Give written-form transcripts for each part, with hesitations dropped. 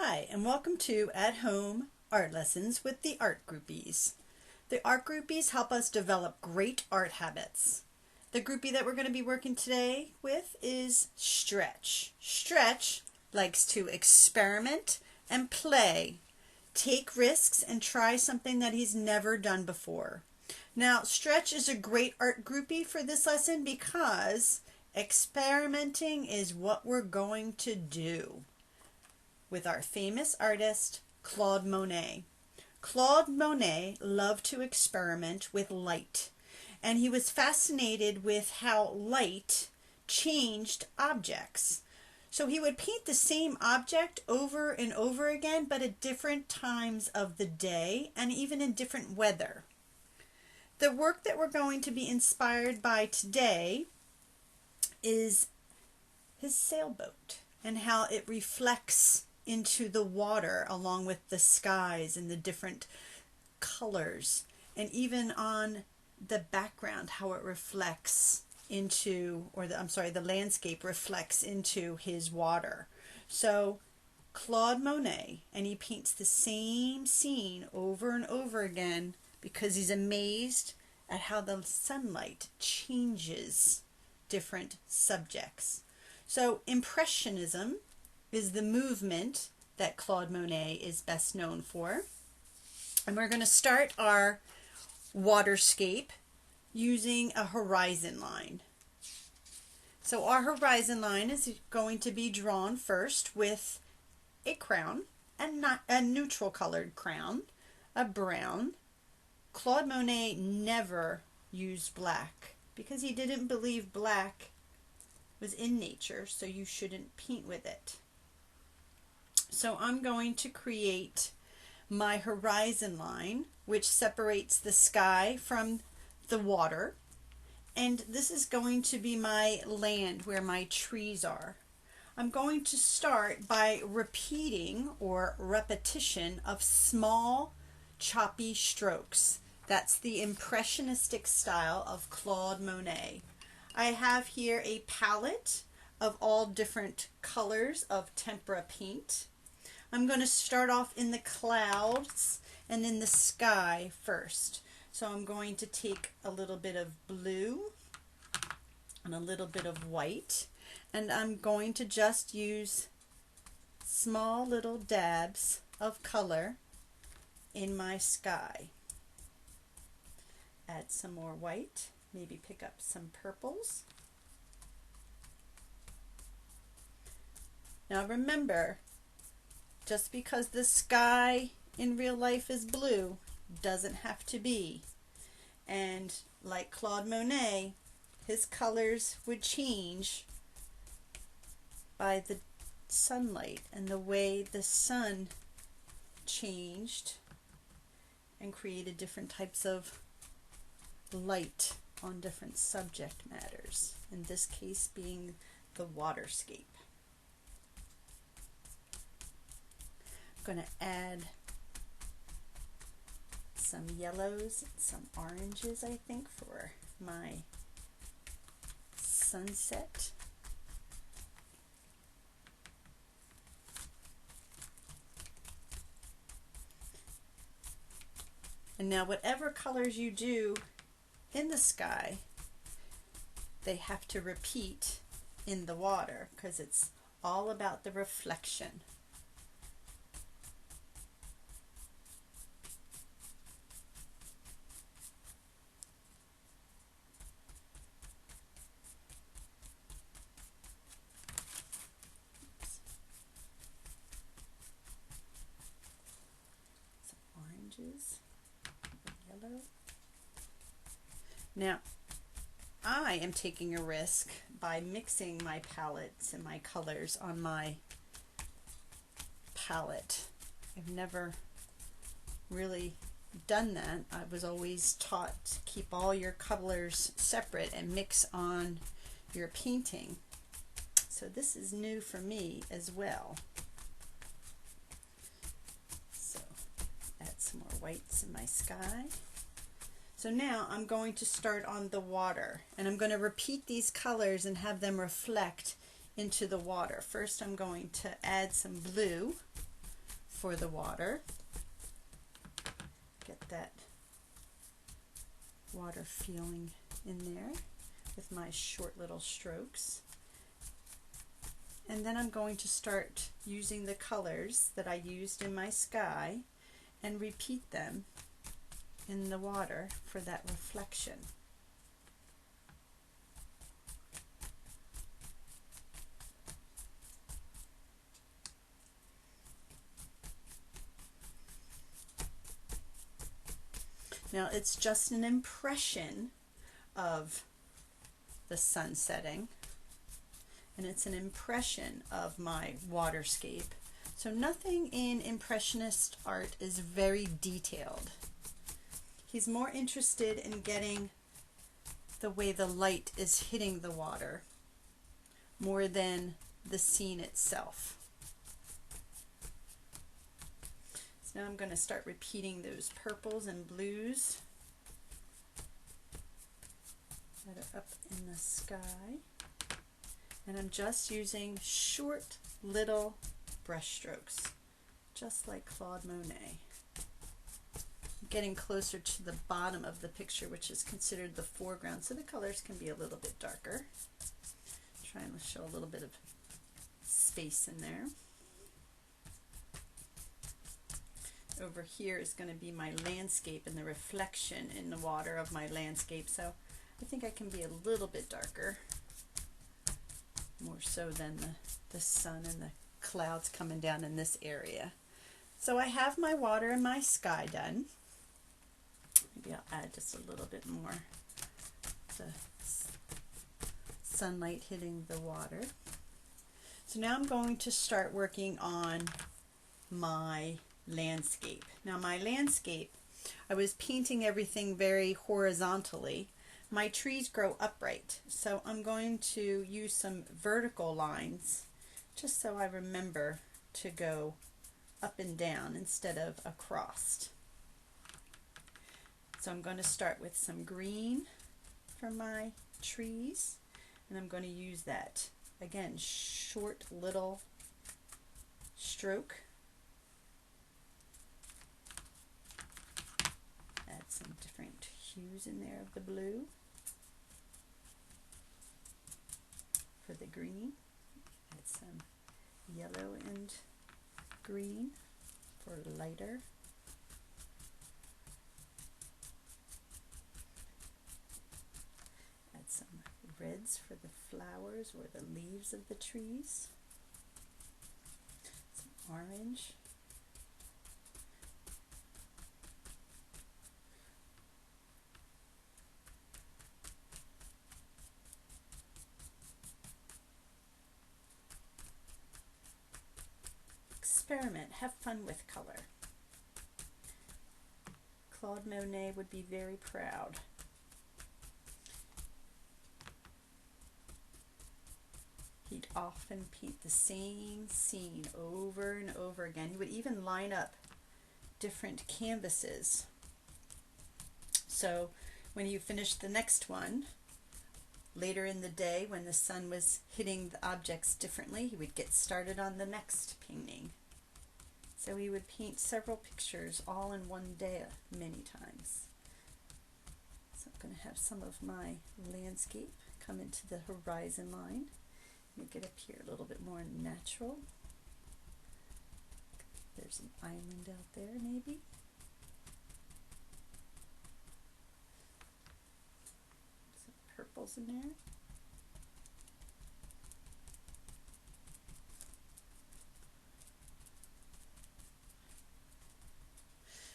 Hi, and welcome to At Home Art Lessons with the Art Groupies. The Art Groupies help us develop great art habits. The groupie that we're going to be working today with is Stretch. Stretch likes to experiment and play, take risks, and try something that he's never done before. Now, Stretch is a great art groupie for this lesson because experimenting is what we're going to do with our famous artist, Claude Monet. Claude Monet loved to experiment with light, and he was fascinated with how light changed objects. So he would paint the same object over and over again, but at different times of the day and even in different weather. The work that we're going to be inspired by today is his sailboat and how it reflects into the water along with the skies and the different colors, and even on the background how it reflects into, the landscape reflects into his water. So Claude Monet, and he paints the same scene over and over again because he's amazed at how the sunlight changes different subjects. So Impressionism is the movement that Claude Monet is best known for. And we're going to start our waterscape using a horizon line. So our horizon line is going to be drawn first with a crown, and not a neutral colored crown, a brown. Claude Monet never used black because he didn't believe black was in nature, so you shouldn't paint with it. So I'm going to create my horizon line, which separates the sky from the water. And this is going to be my land where my trees are. I'm going to start by repeating or repetition of small, choppy strokes. That's the impressionistic style of Claude Monet. I have here a palette of all different colors of tempera paint. I'm going to start off in the clouds and in the sky first. So I'm going to take a little bit of blue and a little bit of white, and I'm going to just use small little dabs of color in my sky. Add some more white, maybe pick up some purples. Now remember, just because the sky in real life is blue doesn't have to be. And like Claude Monet, his colors would change by the sunlight and the way the sun changed and created different types of light on different subject matters, in this case being the waterscape. I'm going to add some yellows, some oranges, I think, for my sunset. And now whatever colors you do in the sky, they have to repeat in the water because it's all about the reflection. Some oranges, yellow. Now, I am taking a risk by mixing my palettes and my colors on my palette. I've never really done that. I was always taught to keep all your colors separate and mix on your painting. So this is new for me as well. So add some more whites in my sky. So now I'm going to start on the water, and I'm going to repeat these colors and have them reflect into the water. First I'm going to add some blue for the water. Get that water feeling in there with my short little strokes. And then I'm going to start using the colors that I used in my sky and repeat them in the water for that reflection. Now it's just an impression of the sun setting, and it's an impression of my waterscape. So nothing in Impressionist art is very detailed. He's more interested in getting the way the light is hitting the water more than the scene itself. So now I'm going to start repeating those purples and blues that are up in the sky. And I'm just using short little brush strokes, just like Claude Monet. I'm getting closer to the bottom of the picture, which is considered the foreground, so the colors can be a little bit darker. Trying to show a little bit of space in there. Over here is going to be my landscape and the reflection in the water of my landscape, so I think I can be a little bit darker, more so than the sun and the clouds coming down in this area. So I have my water and my sky done. Maybe I'll add just a little bit more the sunlight hitting the water. So now I'm going to start working on my landscape. Now my landscape, I was painting everything very horizontally. My trees grow upright, so I'm going to use some vertical lines just so I remember to go up and down instead of across. So I'm going to start with some green for my trees, and I'm going to use that, again, short little stroke. Add some different hues in there of the blue for the green. Add some yellow and green for lighter. Add some reds for the flowers or the leaves of the trees. Some orange. Experiment, have fun with color. Claude Monet would be very proud. He'd often paint the same scene over and over again. He would even line up different canvases. So when you finish the next one, later in the day when the sun was hitting the objects differently, he would get started on the next painting. So he would paint several pictures all in one day many times. So I'm going to have some of my landscape come into the horizon line. Make it appear a little bit more natural. There's an island out there maybe. Some purples in there.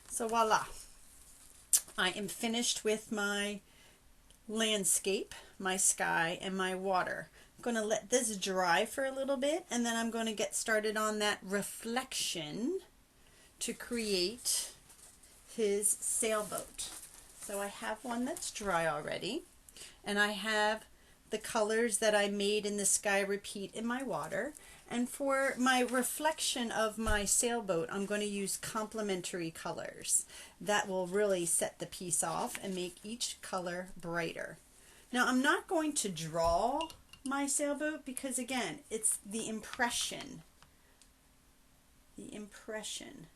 So voila, I am finished with my landscape, my sky, and my water. I'm going to let this dry for a little bit, and then I'm going to get started on that reflection to create his sailboat. So I have one that's dry already, and I have the colors that I made in the sky repeat in my water. And for my reflection of my sailboat, I'm going to use complementary colors. That will really set the piece off and make each color brighter. Now I'm not going to draw my sailboat because, again, it's the impression the impression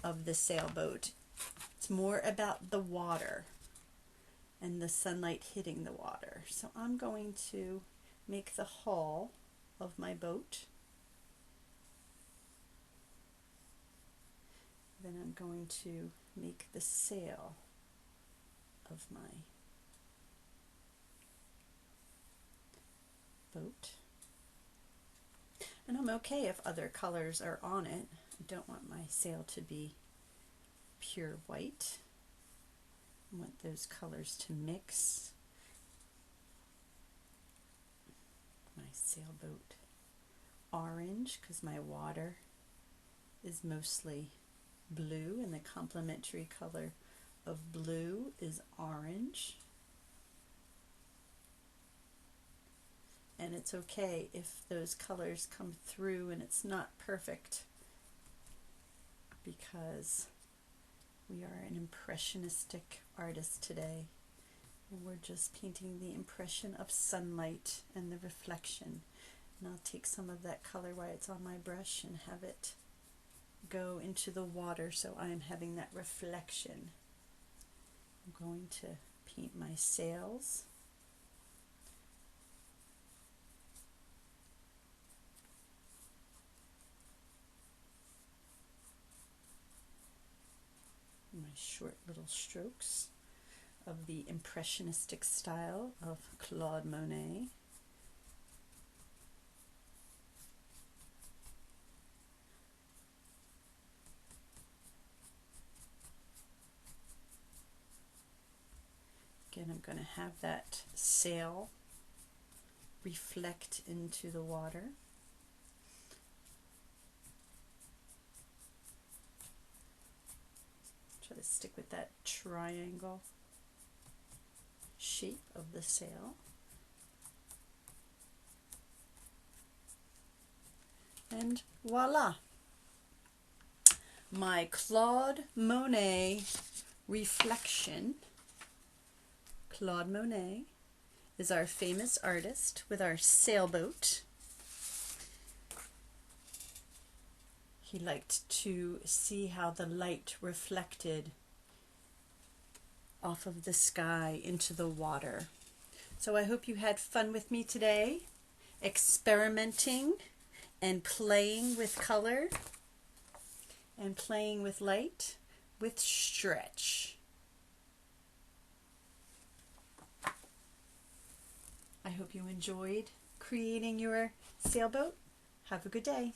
of the sailboat. It's more about the water and the sunlight hitting the water. So I'm going to make the hull of my boat. Then I'm going to make the sail of my boat. And I'm okay if other colors are on it. I don't want my sail to be pure white. I want those colors to mix. My sailboat orange, because my water is mostly blue, and the complementary color of blue is orange. And it's okay if those colors come through and it's not perfect, because we are an impressionistic artist today, and we're just painting the impression of sunlight and the reflection. And I'll take some of that color while it's on my brush and have it go into the water, so I'm having that reflection. I'm going to paint my sails. My short little strokes of the impressionistic style of Claude Monet. Again, I'm going to have that sail reflect into the water. Try to stick with that triangle shape of the sail. And voila! My Claude Monet reflection. Claude Monet is our famous artist with our sailboat. He liked to see how the light reflected off of the sky into the water. So I hope you had fun with me today, experimenting and playing with color and playing with light with stretch. I hope you enjoyed creating your sailboat. Have a good day.